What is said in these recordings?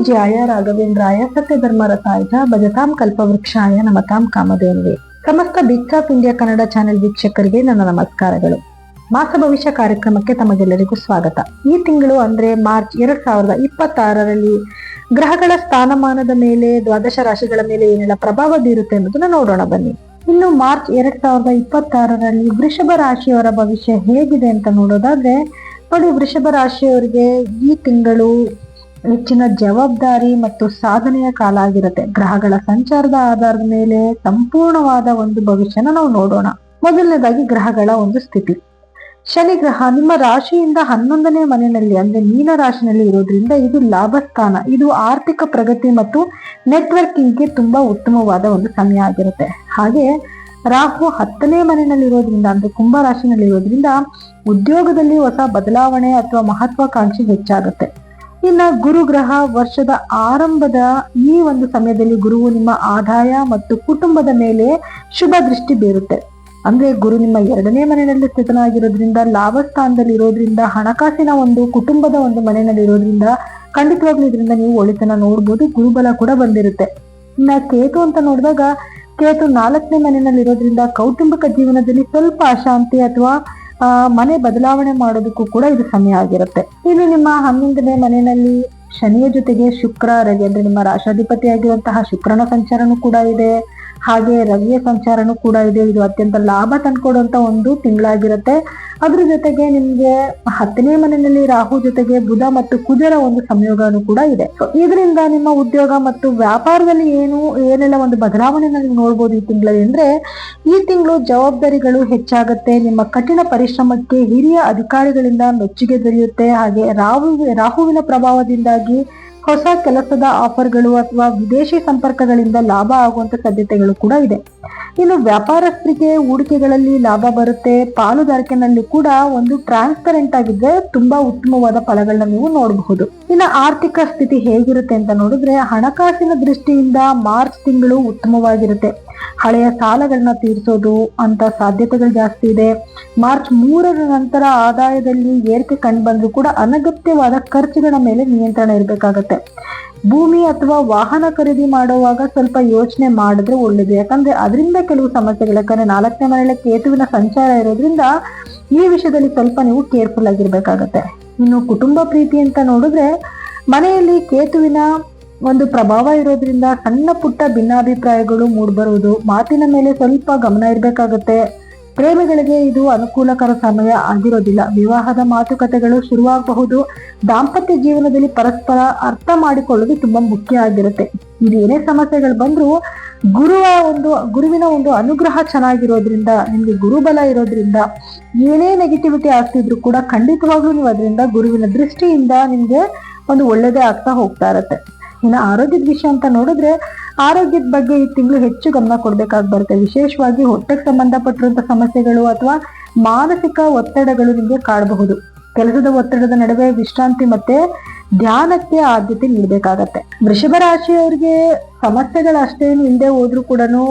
ಪೂಜ್ಯಾಯ ರಾಘವೇಂದ್ರಾಯ ಸತ್ಯಧರ್ಮರತಾಯ ಭಜತಾಂ ಕಲ್ಪವೃಕ್ಷಾಯ ನಮತಾಂ ಕಾಮಧೇನುವೆ. ಸಮಸ್ತ ಬಿಗ್ಸ್ ಆಫ್ ಇಂಡಿಯಾ ಕನ್ನಡ ಚಾನೆಲ್ ವೀಕ್ಷಕರಿಗೆ ನನ್ನ ನಮಸ್ಕಾರಗಳು. ಮಾಸ ಭವಿಷ್ಯ ಕಾರ್ಯಕ್ರಮಕ್ಕೆ ತಮಗೆಲ್ಲರಿಗೂ ಸ್ವಾಗತ. ಈ ತಿಂಗಳು ಅಂದ್ರೆ ಮಾರ್ಚ್ 2026ರಲ್ಲಿ ಗ್ರಹಗಳ ಸ್ಥಾನಮಾನದ ಮೇಲೆ, ದ್ವಾದಶ ರಾಶಿಗಳ ಮೇಲೆ ಏನೆಲ್ಲ ಪ್ರಭಾವ ಬೀರುತ್ತೆ ಅನ್ನೋದನ್ನ ನೋಡೋಣ ಬನ್ನಿ. ಇನ್ನು ಮಾರ್ಚ್ 2026ರಲ್ಲಿ ವೃಷಭ ರಾಶಿಯವರ ಭವಿಷ್ಯ ಹೇಗಿದೆ ಅಂತ ನೋಡೋದಾದ್ರೆ ನೋಡಿ, ವೃಷಭ ರಾಶಿಯವರಿಗೆ ಈ ತಿಂಗಳು ಹೆಚ್ಚಿನ ಜವಾಬ್ದಾರಿ ಮತ್ತು ಸಾಧನೆಯ ಕಾಲ ಆಗಿರುತ್ತೆ. ಗ್ರಹಗಳ ಸಂಚಾರದ ಆಧಾರದ ಮೇಲೆ ಸಂಪೂರ್ಣವಾದ ಒಂದು ಭವಿಷ್ಯನ ನಾವು ನೋಡೋಣ. ಮೊದಲನೇದಾಗಿ ಗ್ರಹಗಳ ಒಂದು ಸ್ಥಿತಿ. ಶನಿ ಗ್ರಹ ನಿಮ್ಮ ರಾಶಿಯಿಂದ 11ನೇ ಮನೆಯಲ್ಲಿ ಅಂದ್ರೆ ಮೀನ ರಾಶಿನಲ್ಲಿ ಇರೋದ್ರಿಂದ ಇದು ಲಾಭ ಸ್ಥಾನ. ಇದು ಆರ್ಥಿಕ ಪ್ರಗತಿ ಮತ್ತು ನೆಟ್ವರ್ಕಿಂಗ್ಗೆ ತುಂಬಾ ಉತ್ತಮವಾದ ಒಂದು ಸಮಯ ಆಗಿರುತ್ತೆ. ಹಾಗೆ ರಾಹು 10ನೇ ಮನೆಯಲ್ಲಿ ಇರೋದ್ರಿಂದ ಅಂದ್ರೆ ಕುಂಭ ರಾಶಿನಲ್ಲಿ ಇರೋದ್ರಿಂದ ಉದ್ಯೋಗದಲ್ಲಿ ಹೊಸ ಬದಲಾವಣೆ ಅಥವಾ ಮಹತ್ವಾಕಾಂಕ್ಷೆ ಹೆಚ್ಚಾಗುತ್ತೆ. ಇನ್ನ ಗುರು ಗ್ರಹ ವರ್ಷದ ಆರಂಭದ ಈ ಒಂದು ಸಮಯದಲ್ಲಿ ಗುರುವು ನಿಮ್ಮ ಆದಾಯ ಮತ್ತು ಕುಟುಂಬದ ಮೇಲೆ ಶುಭ ದೃಷ್ಟಿ ಬೀರುತ್ತೆ. ಅಂದ್ರೆ ಗುರು ನಿಮ್ಮ 2ನೇ ಮನೆಯಲ್ಲಿ ಸ್ಥಿತನಾಗಿರೋದ್ರಿಂದ, ಲಾಭ ಸ್ಥಾನದಲ್ಲಿ ಇರೋದ್ರಿಂದ, ಹಣಕಾಸಿನ ಒಂದು ಕುಟುಂಬದ ಒಂದು ಮನೆಯಲ್ಲಿ ಇರೋದ್ರಿಂದ ಖಂಡಿತವಾಗ್ಲೂ ಇದರಿಂದ ನೀವು ಒಳಿತನ ನೋಡ್ಬೋದು. ಗುರುಬಲ ಕೂಡ ಬಂದಿರುತ್ತೆ. ಇನ್ನ ಕೇತು ಅಂತ ನೋಡಿದಾಗ ಕೇತು 4ನೇ ಮನೆಯಲ್ಲಿ ಇರೋದ್ರಿಂದ ಕೌಟುಂಬಿಕ ಜೀವನದಲ್ಲಿ ಸ್ವಲ್ಪ ಅಶಾಂತಿ ಅಥವಾ ಮನೆ ಬದಲಾವಣೆ ಮಾಡೋದಕ್ಕೂ ಕೂಡ ಇದು ಸಮಯ ಆಗಿರುತ್ತೆ. ಇನ್ನು ನಿಮ್ಮ 11ನೇ ಮನೆಯಲ್ಲಿ ಶನಿಯ ಜೊತೆಗೆ ಶುಕ್ರ ರವಿ ಅಂದ್ರೆ ನಿಮ್ಮ ರಾಶಾಧಿಪತಿ ಆಗಿರುವಂತಹ ಶುಕ್ರನ ಸಂಚಾರನೂ ಕೂಡ ಇದೆ. ಹಾಗೆ ರವಿಯ ಸಂಚಾರನೂ ಕೂಡ ಇದೆ. ಇದು ಅತ್ಯಂತ ಲಾಭ ತಂದ್ಕೊಡುವಂತ ಒಂದು ತಿಂಗಳಾಗಿರುತ್ತೆ. ಅದ್ರ ಜೊತೆಗೆ ನಿಮ್ಗೆ 10ನೇ ಮನೆಯಲ್ಲಿ ರಾಹು ಜೊತೆಗೆ ಬುಧ ಮತ್ತು ಕುಜರ ಒಂದು ಸಂಯೋಗನೂ ಕೂಡ ಇದೆ. ಇದರಿಂದ ನಿಮ್ಮ ಉದ್ಯೋಗ ಮತ್ತು ವ್ಯಾಪಾರದಲ್ಲಿ ಏನೆಲ್ಲ ಒಂದು ಬದಲಾವಣೆ ನೀವು ನೋಡ್ಬೋದು ಈ ತಿಂಗಳಲ್ಲಿ ಅಂದ್ರೆ, ಈ ತಿಂಗಳು ಜವಾಬ್ದಾರಿಗಳು ಹೆಚ್ಚಾಗುತ್ತೆ. ನಿಮ್ಮ ಕಠಿಣ ಪರಿಶ್ರಮಕ್ಕೆ ಹಿರಿಯ ಅಧಿಕಾರಿಗಳಿಂದ ಮೆಚ್ಚುಗೆ ದೊರೆಯುತ್ತೆ. ಹಾಗೆ ರಾಹುವಿನ ಪ್ರಭಾವದಿಂದಾಗಿ ಹೊಸ ಕೆಲಸದ ಆಫರ್ಗಳು ಅಥವಾ ವಿದೇಶಿ ಸಂಪರ್ಕಗಳಿಂದ ಲಾಭ ಆಗುವಂತ ಸಾಧ್ಯತೆಗಳು ಕೂಡ ಇದೆ. ಇನ್ನು ವ್ಯಾಪಾರಸ್ಥರಿಗೆ ಹೂಡಿಕೆಗಳಲ್ಲಿ ಲಾಭ ಬರುತ್ತೆ. ಪಾಲುದಾರಿಕೆನಲ್ಲಿ ಕೂಡ ಒಂದು ಟ್ರಾನ್ಸ್ಪರೆಂಟ್ ಆಗಿದ್ರೆ ತುಂಬಾ ಉತ್ತಮವಾದ ಫಲಗಳನ್ನ ನೀವು ನೋಡಬಹುದು. ಇನ್ನು ಆರ್ಥಿಕ ಸ್ಥಿತಿ ಹೇಗಿರುತ್ತೆ ಅಂತ ನೋಡಿದ್ರೆ, ಹಣಕಾಸಿನ ದೃಷ್ಟಿಯಿಂದ ಮಾರ್ಚ್ ತಿಂಗಳು ಉತ್ತಮವಾಗಿರುತ್ತೆ. ಹಳೆಯ ಸಾಲಗಳನ್ನ ತೀರಿಸೋದು ಅಂತ ಸಾಧ್ಯತೆಗಳು ಜಾಸ್ತಿ ಇದೆ. ಮಾರ್ಚ್ 3ರ ನಂತರ ಆದಾಯದಲ್ಲಿ ಏರಿಕೆ ಕಂಡು ಬಂದ್ರೂ ಕೂಡ ಅನಗತ್ಯವಾದ ಖರ್ಚುಗಳ ಮೇಲೆ ನಿಯಂತ್ರಣ ಇರಬೇಕಾಗತ್ತೆ. ಭೂಮಿ ಅಥವಾ ವಾಹನ ಖರೀದಿ ಮಾಡುವಾಗ ಸ್ವಲ್ಪ ಯೋಚನೆ ಮಾಡಿದ್ರೆ ಒಳ್ಳೇದು. ಯಾಕಂದ್ರೆ ಅದರಿಂದ ಕೆಲವು ಸಮಸ್ಯೆಗಳು, ಯಾಕಂದ್ರೆ 4ನೇ ಮನೆಯಲ್ಲಿ ಕೇತುವಿನ ಸಂಚಾರ ಇರೋದ್ರಿಂದ ಈ ವಿಷಯದಲ್ಲಿ ಸ್ವಲ್ಪ ನೀವು ಕೇರ್ಫುಲ್ ಆಗಿರ್ಬೇಕಾಗತ್ತೆ. ಇನ್ನು ಕುಟುಂಬ ಪ್ರೀತಿ ಅಂತ ನೋಡಿದ್ರೆ, ಮನೆಯಲ್ಲಿ ಕೇತುವಿನ ಒಂದು ಪ್ರಭಾವ ಇರೋದ್ರಿಂದ ಸಣ್ಣ ಪುಟ್ಟ ಭಿನ್ನಾಭಿಪ್ರಾಯಗಳು ಮೂಡ್ಬರುವುದು. ಮಾತಿನ ಮೇಲೆ ಸ್ವಲ್ಪ ಗಮನ ಇರ್ಬೇಕಾಗತ್ತೆ. ಪ್ರೇಮಿಗಳಿಗೆ ಇದು ಅನುಕೂಲಕರ ಸಮಯ ಆಗಿರೋದಿಲ್ಲ. ವಿವಾಹದ ಮಾತುಕತೆಗಳು ಶುರುವಾಗಬಹುದು. ದಾಂಪತ್ಯ ಜೀವನದಲ್ಲಿ ಪರಸ್ಪರ ಅರ್ಥ ಮಾಡಿಕೊಳ್ಳೋದು ತುಂಬಾ ಮುಖ್ಯ ಆಗಿರುತ್ತೆ. ಇದು ಏನೇ ಸಮಸ್ಯೆಗಳು ಬಂದ್ರೂ ಗುರುವಿನ ಒಂದು ಅನುಗ್ರಹ ಚೆನ್ನಾಗಿರೋದ್ರಿಂದ, ನಿಮ್ಗೆ ಗುರುಬಲ ಇರೋದ್ರಿಂದ ಏನೇ ನೆಗೆಟಿವಿಟಿ ಆಗ್ತಿದ್ರು ಕೂಡ ಖಂಡಿತವಾಗ್ಲೂ ನೀವು ಅದರಿಂದ ಗುರುವಿನ ದೃಷ್ಟಿಯಿಂದ ನಿಮ್ಗೆ ಒಂದು ಒಳ್ಳೇದೇ ಆಗ್ತಾ ಹೋಗ್ತಾ ಇರತ್ತೆ. ಇನ್ನು ಆರೋಗ್ಯದ ವಿಷಯ ಅಂತ ನೋಡಿದ್ರೆ, ಆರೋಗ್ಯದ ಬಗ್ಗೆ ಈ ತಿಂಗಳು ಹೆಚ್ಚು ಗಮನ ಕೊಡ್ಬೇಕಾಗಿ ಬರುತ್ತೆ. ವಿಶೇಷವಾಗಿ ಹೊಟ್ಟೆಗೆ ಸಂಬಂಧಪಟ್ಟಿರುವಂತ ಸಮಸ್ಯೆಗಳು ಅಥವಾ ಮಾನಸಿಕ ಒತ್ತಡಗಳು ನಿಮ್ಗೆ ಕಾಡಬಹುದು. ಕೆಲಸದ ಒತ್ತಡದ ನಡುವೆ ವಿಶ್ರಾಂತಿ ಮತ್ತೆ ಧ್ಯಾನಕ್ಕೆ ಆದ್ಯತೆ ನೀಡಬೇಕಾಗತ್ತೆ. ವೃಷಭ ರಾಶಿಯವರಿಗೆ ಸಮಸ್ಯೆಗಳಷ್ಟೇನು ಇಲ್ಲದೆ ಹೋದ್ರೂ ಕೂಡ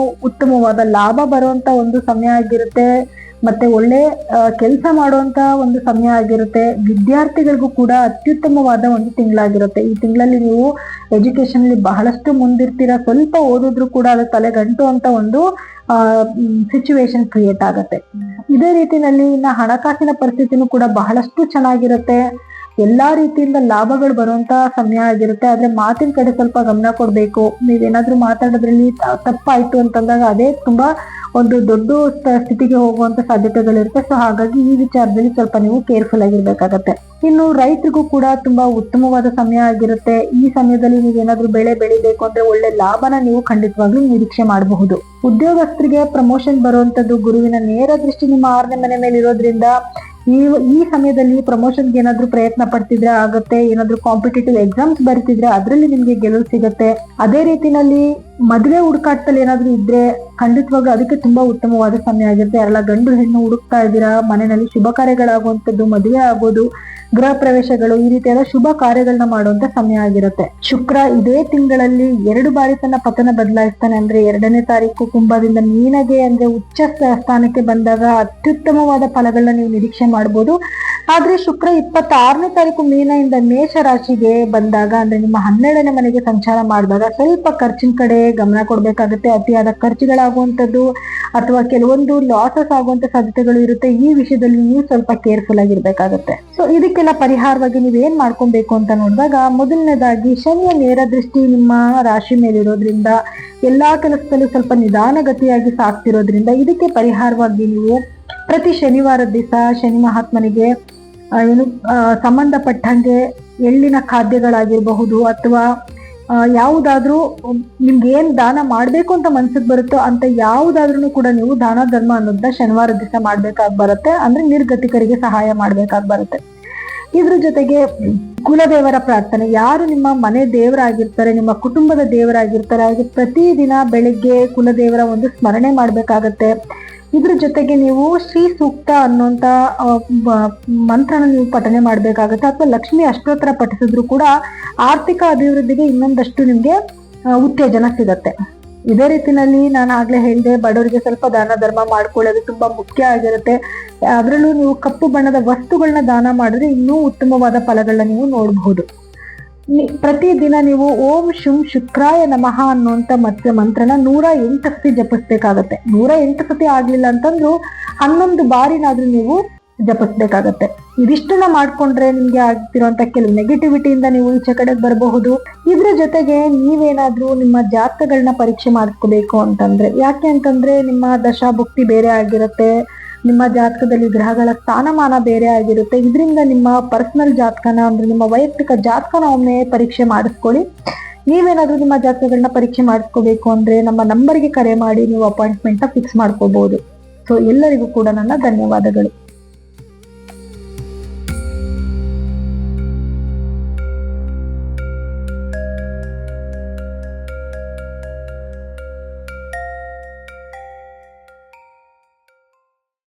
ಉತ್ತಮವಾದ ಲಾಭ ಬರುವಂತ ಒಂದು ಸಮಯ ಆಗಿರುತ್ತೆ. ಮತ್ತೆ ಒಳ್ಳೆ ಕೆಲಸ ಮಾಡುವಂತ ಒಂದು ಸಮಯ ಆಗಿರುತ್ತೆ. ವಿದ್ಯಾರ್ಥಿಗಳಿಗೂ ಕೂಡ ಅತ್ಯುತ್ತಮವಾದ ಒಂದು ತಿಂಗಳಾಗಿರುತ್ತೆ. ಈ ತಿಂಗಳಲ್ಲಿ ನೀವು ಎಜುಕೇಶನ್ ಅಲ್ಲಿ ಬಹಳಷ್ಟು ಮುಂದಿರ್ತೀರಾ. ಸ್ವಲ್ಪ ಓದಿದ್ರು ಕೂಡ ಅದು ತಲೆಗಂಟು ಅಂತ ಒಂದು ಸಿಚುವೇಶನ್ ಕ್ರಿಯೇಟ್ ಆಗತ್ತೆ. ಇದೇ ರೀತಿನಲ್ಲಿ ಇನ್ನ ಹಣಕಾಸಿನ ಪರಿಸ್ಥಿತಿನೂ ಕೂಡ ಬಹಳಷ್ಟು ಚೆನ್ನಾಗಿರುತ್ತೆ. ಎಲ್ಲಾ ರೀತಿಯಿಂದ ಲಾಭಗಳು ಬರುವಂತ ಸಮಯ ಆಗಿರುತ್ತೆ. ಆದ್ರೆ ಮಾತಿನ ಕಡೆ ಸ್ವಲ್ಪ ಗಮನ ಕೊಡ್ಬೇಕು. ನೀವೇನಾದ್ರೂ ಮಾತಾಡೋದ್ರಲ್ಲಿ ತಪ್ಪಾಯ್ತು ಅಂತಂದಾಗ ಅದೇ ತುಂಬಾ ಒಂದು ದೊಡ್ಡ ಸ್ಥಿತಿಗೆ ಹೋಗುವಂತ ಸಾಧ್ಯತೆಗಳಿರುತ್ತೆ. ಸೊ ಹಾಗಾಗಿ ಈ ವಿಚಾರದಲ್ಲಿ ಸ್ವಲ್ಪ ನೀವು ಕೇರ್ಫುಲ್ ಆಗಿರ್ಬೇಕಾಗತ್ತೆ. ಇನ್ನು ರೈತರಿಗೂ ಕೂಡ ತುಂಬಾ ಉತ್ತಮವಾದ ಸಮಯ ಆಗಿರುತ್ತೆ. ಈ ಸಮಯದಲ್ಲಿ ನೀವೇನಾದ್ರೂ ಬೆಳೆ ಬೆಳಿಬೇಕು ಅಂದ್ರೆ ಒಳ್ಳೆ ಲಾಭನ ನೀವು ಖಂಡಿತವಾಗ್ಲೂ ನಿರೀಕ್ಷೆ ಮಾಡಬಹುದು. ಉದ್ಯೋಗಸ್ಥರಿಗೆ ಪ್ರಮೋಷನ್ ಬರುವಂತದ್ದು ಗುರುವಿನ ನೇರ ದೃಷ್ಟಿ ನಿಮ್ಮ 6ನೇ ಮನೆ ಮೇಲೆ ಇರೋದ್ರಿಂದ ಈ ಸಮಯದಲ್ಲಿ ಪ್ರಮೋಷನ್ಗೆ ಏನಾದ್ರೂ ಪ್ರಯತ್ನ ಪಡ್ತಿದ್ರೆ ಆಗುತ್ತೆ. ಏನಾದ್ರೂ ಕಾಂಪಿಟೇಟಿವ್ ಎಕ್ಸಾಮ್ಸ್ ಬರೀತಿದ್ರೆ ಅದರಲ್ಲಿ ನಿಮ್ಗೆ ಗೆಲುವು ಸಿಗುತ್ತೆ. ಅದೇ ರೀತಿನಲ್ಲಿ ಮದುವೆ ಹುಡುಕಾಟದಲ್ಲಿ ಏನಾದ್ರೂ ಇದ್ರೆ ಖಂಡಿತವಾಗ್ಲೂ ಅದಕ್ಕೆ ತುಂಬಾ ಉತ್ತಮವಾದ ಸಮಯ ಆಗಿರುತ್ತೆ. ಯಾರೆಲ್ಲ ಗಂಡು ಹೆಣ್ಣು ಹುಡುಕ್ತಾ ಇದ್ದೀರಾ, ಮನೆಯಲ್ಲಿ ಶುಭ ಕಾರ್ಯಗಳಾಗುವಂಥದ್ದು, ಮದುವೆ ಆಗೋದು, ಗೃಹ ಪ್ರವೇಶಗಳು, ಈ ರೀತಿಯಾದ ಶುಭ ಕಾರ್ಯಗಳನ್ನ ಮಾಡುವಂತ ಸಮಯ ಆಗಿರುತ್ತೆ. ಶುಕ್ರ ಇದೇ ತಿಂಗಳಲ್ಲಿ 2 ಬಾರಿ ತನ್ನ ಪತನ ಬದಲಾಯಿಸ್ತಾನೆ. ಅಂದ್ರೆ 2ನೇ ತಾರೀಕು ಕುಂಭದಿಂದ ಮೀನಗೆ ಅಂದ್ರೆ ಉಚ್ಚ ಸ್ಥಾನಕ್ಕೆ ಬಂದಾಗ ಅತ್ಯುತ್ತಮವಾದ ಫಲಗಳನ್ನ ನೀವು ನಿರೀಕ್ಷೆ ಮಾಡಬಹುದು. ಆದ್ರೆ ಶುಕ್ರ 26ನೇ ತಾರೀಕು ಮೀನದಿಂದ ಮೇಷ ರಾಶಿಗೆ ಬಂದಾಗ, ಅಂದ್ರೆ ನಿಮ್ಮ 12ನೇ ಮನೆಗೆ ಸಂಚಾರ ಮಾಡಿದಾಗ ಸ್ವಲ್ಪ ಖರ್ಚಿನ ಕಡೆ ಗಮನ ಕೊಡ್ಬೇಕಾಗುತ್ತೆ. ಅತಿಯಾದ ಖರ್ಚುಗಳಾಗುವಂಥದ್ದು ಅಥವಾ ಕೆಲವೊಂದು ಲಾಸಸ್ ಆಗುವಂತ ಸಾಧ್ಯತೆಗಳು ಇರುತ್ತೆ. ಈ ವಿಷಯದಲ್ಲಿ ನೀವು ಸ್ವಲ್ಪ ಕೇರ್ಫುಲ್ ಆಗಿರ್ಬೇಕಾಗುತ್ತೆ. ಸೊ ಇದಕ್ಕೆಲ್ಲ ಪರಿಹಾರವಾಗಿ ನೀವು ಏನ್ ಮಾಡ್ಕೊಬೇಕು ಅಂತ ನೋಡಿದಾಗ, ಮೊದಲನೇದಾಗಿ ಶನಿಯ ನೇರ ದೃಷ್ಟಿ ನಿಮ್ಮ ರಾಶಿ ಮೇಲೆ ಇರೋದ್ರಿಂದ ಎಲ್ಲಾ ಕೆಲಸದಲ್ಲೂ ಸ್ವಲ್ಪ ನಿಧಾನಗತಿಯಾಗಿ ಸಾಕ್ತಿರೋದ್ರಿಂದ, ಇದಕ್ಕೆ ಪರಿಹಾರವಾಗಿ ನೀವು ಪ್ರತಿ ಶನಿವಾರದ ದಿವಸ ಶನಿ ಮಹಾತ್ಮನಿಗೆ ಸಂಬಂಧಪಟ್ಟಂಗೆ ಎಳ್ಳಿನ ಖಾದ್ಯಗಳಾಗಿರಬಹುದು ಅಥವಾ ಯಾವುದಾದ್ರೂ ನಿಮ್ಗೆ ಏನ್ ದಾನ ಮಾಡ್ಬೇಕು ಅಂತ ಮನ್ಸಿಗೆ ಬರುತ್ತೋ ಅಂತ ಯಾವುದಾದ್ರೂ ಕೂಡ ನೀವು ದಾನ ಧರ್ಮ ಅನ್ನೋದನ್ನ ಶನಿವಾರ ದಿವಸ ಮಾಡ್ಬೇಕಾಗಿ ಬರುತ್ತೆ. ಅಂದ್ರೆ ನಿರ್ಗತಿಕರಿಗೆ ಸಹಾಯ ಮಾಡ್ಬೇಕಾಗಿ ಬರುತ್ತೆ. ಇದ್ರ ಜೊತೆಗೆ ಕುಲದೇವರ ಪ್ರಾರ್ಥನೆ, ಯಾರು ನಿಮ್ಮ ಮನೆ ದೇವರಾಗಿರ್ತಾರೆ, ನಿಮ್ಮ ಕುಟುಂಬದ ದೇವರಾಗಿರ್ತಾರೆ, ಹಾಗೆ ಪ್ರತಿದಿನ ಬೆಳಿಗ್ಗೆ ಕುಲದೇವರ ಒಂದು ಸ್ಮರಣೆ ಮಾಡ್ಬೇಕಾಗತ್ತೆ. ಇದ್ರ ಜೊತೆಗೆ ನೀವು ಶ್ರೀ ಸೂಕ್ತ ಅನ್ನುವಂತ ಮಂತ್ರನ ನೀವು ಪಠನೆ ಮಾಡ್ಬೇಕಾಗತ್ತೆ. ಅಥವಾ ಲಕ್ಷ್ಮಿ ಅಷ್ಟೋತ್ತರ ಪಠಿಸಿದ್ರು ಕೂಡ ಆರ್ಥಿಕ ಅಭಿವೃದ್ಧಿಗೆ ಇನ್ನೊಂದಷ್ಟು ನಿಮ್ಗೆ ಉತ್ತೇಜನ ಸಿಗತ್ತೆ. ಇದೇ ರೀತಿನಲ್ಲಿ ನಾನು ಆಗ್ಲೇ ಹೇಳಿದೆ, ಬಡವರಿಗೆ ಸ್ವಲ್ಪ ದಾನ ಧರ್ಮ ಮಾಡ್ಕೊಳ್ಳೋದು ತುಂಬಾ ಮುಖ್ಯ ಆಗಿರುತ್ತೆ. ಅದರಲ್ಲೂ ನೀವು ಕಪ್ಪು ಬಣ್ಣದ ವಸ್ತುಗಳನ್ನ ದಾನ ಮಾಡಿದ್ರೆ ಇನ್ನೂ ಉತ್ತಮವಾದ ಫಲಗಳನ್ನ ನೀವು ನೋಡಬಹುದು. ಪ್ರತಿದಿನ ನೀವು ಓಂ ಶುಂ ಶುಕ್ರಾಯ ನಮಃ ಅನ್ನುವಂತ ಮಂತ್ರನ 108 ಸತಿ ಜಪಿಸ್ಬೇಕಾಗತ್ತೆ. 108 ಸತಿ ಆಗ್ಲಿಲ್ಲ ಅಂತಂದ್ರು 11 ಬಾರಿನಾದ್ರೂ ನೀವು ಜಪಿಸ್ಬೇಕಾಗತ್ತೆ. ಇದಿಷ್ಟನ್ನ ಮಾಡ್ಕೊಂಡ್ರೆ ನಿಮ್ಗೆ ಆಗ್ತಿರುವಂತ ಕೆಲವು ನೆಗೆಟಿವಿಟಿಯಿಂದ ನೀವು ಈಚೆ ಕಡೆಗೆ ಬರಬಹುದು. ಇದ್ರ ಜೊತೆಗೆ ನೀವೇನಾದ್ರೂ ನಿಮ್ಮ ಜಾತಕಗಳನ್ನ ಪರೀಕ್ಷೆ ಮಾಡಿಸ್ಕೋಬೇಕು ಅಂತಂದ್ರೆ, ಯಾಕೆ ಅಂತಂದ್ರೆ ನಿಮ್ಮ ದಶಾಭುಕ್ತಿ ಬೇರೆ ಆಗಿರುತ್ತೆ, ನಿಮ್ಮ ಜಾತಕದಲ್ಲಿ ಗ್ರಹಗಳ ಸ್ಥಾನಮಾನ ಬೇರೆ ಆಗಿರುತ್ತೆ. ಇದರಿಂದ ನಿಮ್ಮ ಪರ್ಸನಲ್ ಜಾತಕನ, ಅಂದ್ರೆ ನಿಮ್ಮ ವೈಯಕ್ತಿಕ ಜಾತಕನ ಒಮ್ಮೆ ಪರೀಕ್ಷೆ ಮಾಡಿಸ್ಕೊಳ್ಳಿ. ನೀವೇನಾದ್ರೂ ನಿಮ್ಮ ಜಾತಕಗಳನ್ನ ಪರೀಕ್ಷೆ ಮಾಡಿಸ್ಕೋಬೇಕು ಅಂದ್ರೆ ನಮ್ಮ ನಂಬರ್ಗೆ ಕರೆ ಮಾಡಿ ನೀವು ಅಪಾಯಿಂಟ್ಮೆಂಟ್ ಫಿಕ್ಸ್ ಮಾಡ್ಕೋಬಹುದು. ಸೊ ಎಲ್ಲರಿಗೂ ಕೂಡ ನನ್ನ ಧನ್ಯವಾದಗಳು.